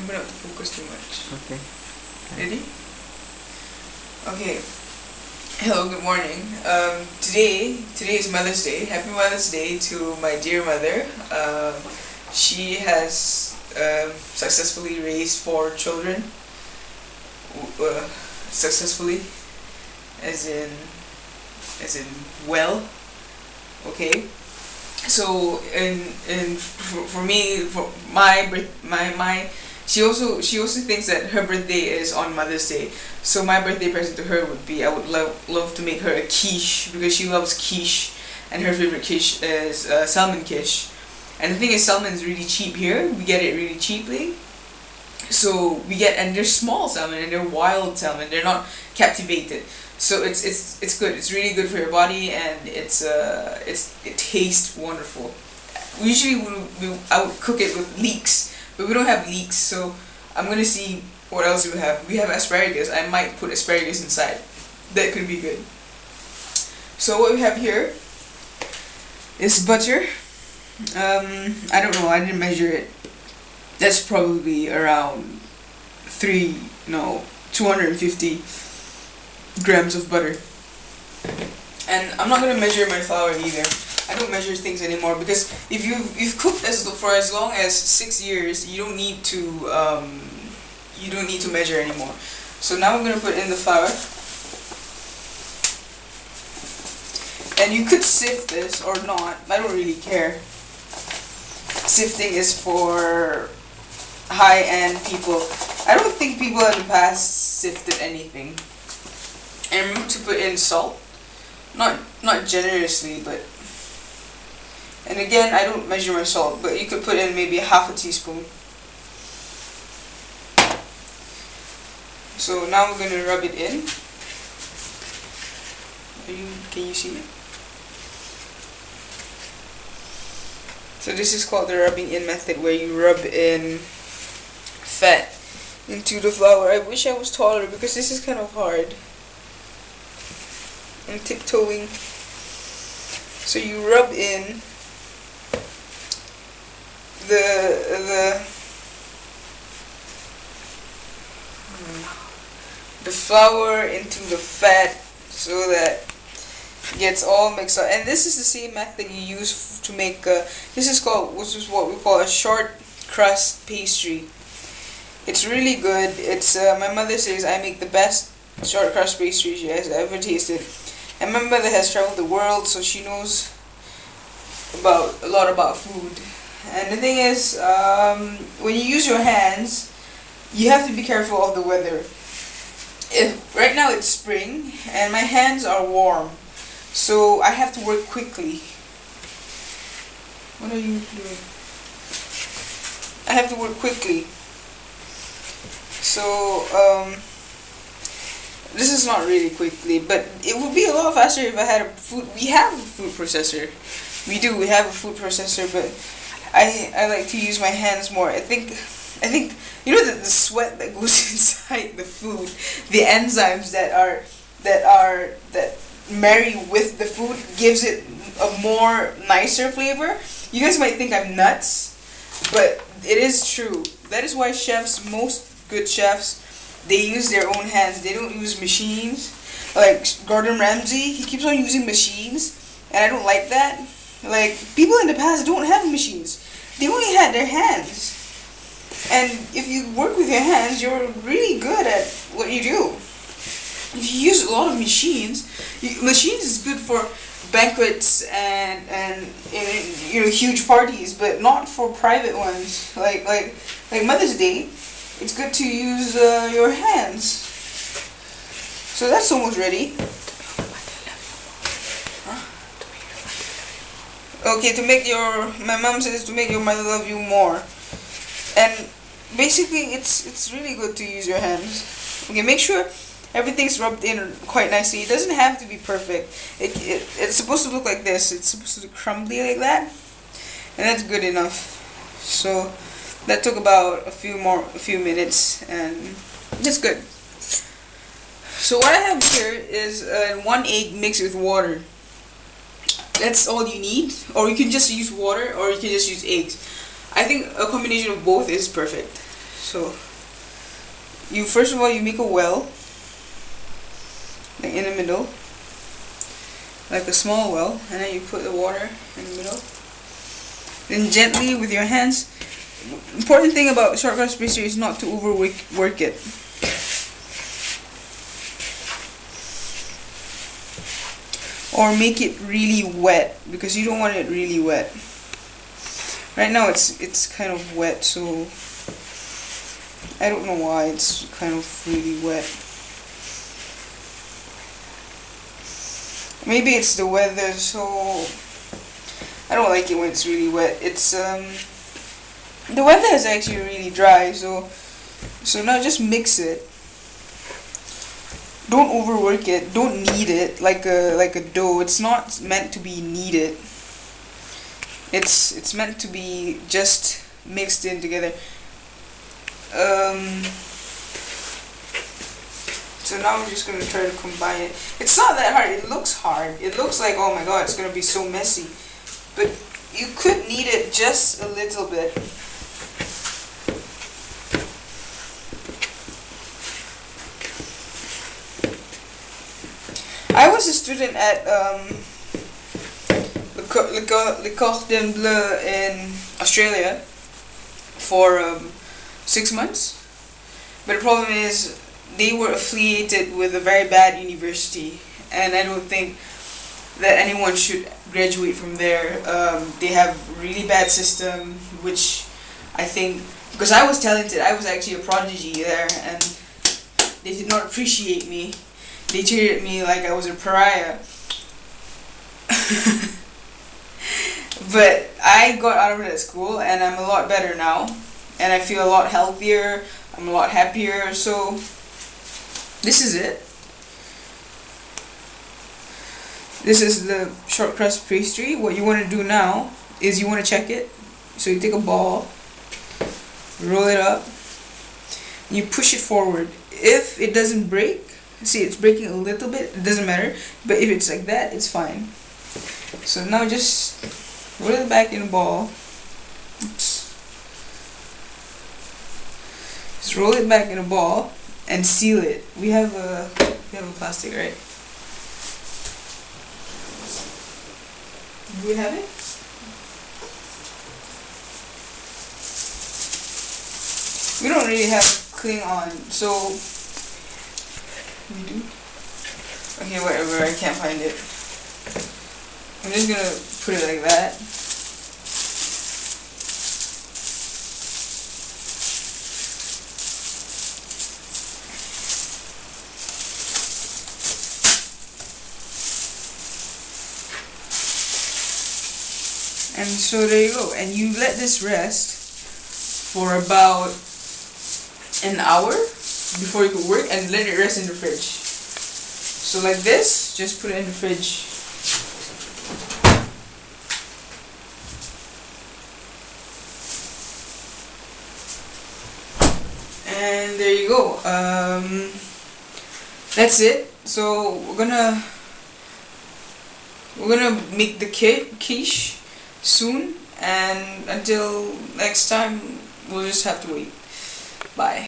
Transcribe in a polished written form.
gonna have to focus too much. Okay. Ready? Okay. Hello, good morning. Today is Mother's Day. Happy Mother's Day to my dear mother. She has successfully raised 4 children. Successfully, as in well. Okay. So for me, for my she also thinks that her birthday is on Mother's Day. So my birthday present to her would be, I would love to make her a quiche, because she loves quiche, and her favorite quiche is salmon quiche. And the thing is, salmon is really cheap here. We get it really cheaply. So and they're small salmon, and they're wild salmon. They're not captivated. So it's good. It's really good for your body, and it tastes wonderful. Usually I would cook it with leeks, but we don't have leeks. So I'm gonna see what else we have. We have asparagus. I might put asparagus inside. That could be good. So what we have here is butter. I don't know. I didn't measure it. That's probably around 250 grams of butter. And I'm not gonna measure my flour either. I don't measure things anymore, because if you've cooked for as long as 6 years, you don't need to measure anymore. So now I'm gonna put in the flour. And you could sift this or not. I don't really care. Sifting is for high-end people. I don't think people in the past sifted anything. And remember to put in salt. Not generously, but... And again, I don't measure my salt, but you could put in maybe half a teaspoon. So now we're gonna rub it in. Can you see it? So this is called the rubbing in method, where you rub in fat into the flour. I wish I was taller, because this is kind of hard. I'm tiptoeing. So you rub in the flour into the fat, so that it gets all mixed up. And this is the same method you use to make this is what we call a short crust pastry. It's really good. It's my mother says I make the best short crust pastry she has ever tasted. And my mother has traveled the world, so she knows a lot about food. And the thing is, when you use your hands, you have to be careful of the weather. Right now it's spring, and my hands are warm, so I have to work quickly. What are you doing? I have to work quickly. So, this is not really quickly, but it would be a lot faster if I had a food. We have a food processor. We have a food processor, but I like to use my hands more. I think you know the sweat that goes inside the food, the enzymes that marry with the food gives it a more nicer flavor. You guys might think I'm nuts, but it is true. That is why most good chefs, they use their own hands. They don't use machines. Like Gordon Ramsay, he keeps on using machines, and I don't like that. Like, people in the past don't have machines. They only had their hands. And if you work with your hands, you're really good at what you do. If you use a lot of machines is good for banquets and huge parties, but not for private ones. Like Mother's Day, it's good to use your hands. So that's almost ready. Okay, my mom says to make your mother love you more. And basically, it's really good to use your hands. Okay, make sure everything's rubbed in quite nicely. It doesn't have to be perfect. It's supposed to look like this. It's supposed to look crumbly like that, and that's good enough. So that took about a few minutes, and that's good. So what I have here is 1 egg mixed with water. That's all you need, or you can just use water, or you can just use eggs. I think a combination of both is perfect. So you first of all you make a well, like in the middle, like a small well, and then you put the water in the middle. Then gently with your hands. Important thing about short crust pastry is not to overwork it. Or make it really wet, because you don't want it really wet. Right now it's kind of wet, so I don't know why it's kind of really wet. Maybe it's the weather, so I don't like it when it's really wet. It's the weather is actually really dry, so now just mix it. Don't overwork it. Don't knead it like a dough. It's not meant to be kneaded. It's meant to be just mixed in together. So now we're just gonna try to combine it. It's not that hard. It looks hard. It looks like, oh my god, it's gonna be so messy. But you could knead it just a little bit. I was a student at Le Cordon Bleu in Australia for 6 months. But the problem is they were affiliated with a very bad university, and I don't think that anyone should graduate from there. They have really bad system, which I think, because I was talented, I was actually a prodigy there, and they did not appreciate me. They treated me like I was a pariah. But I got out of that school and I'm a lot better now. And I feel a lot healthier, I'm a lot happier, so this is it. This is the short crust pastry. What you want to do now is you want to check it. So you take a ball, roll it up, you push it forward. If it doesn't break, see, it's breaking a little bit, it doesn't matter, but if it's like that, it's fine. So now just roll it back in a ball. Oops. Just roll it back in a ball and seal it. We have a plastic, right? Do we have it? We don't really have cling on, so we do. Okay, whatever, I can't find it. I'm just gonna put it like that. And so there you go. And you let this rest for about an hour before you could work, and let it rest in the fridge. So like this, just put it in the fridge. And there you go. That's it. So we're gonna make the quiche soon, and until next time, we'll just have to wait. Bye.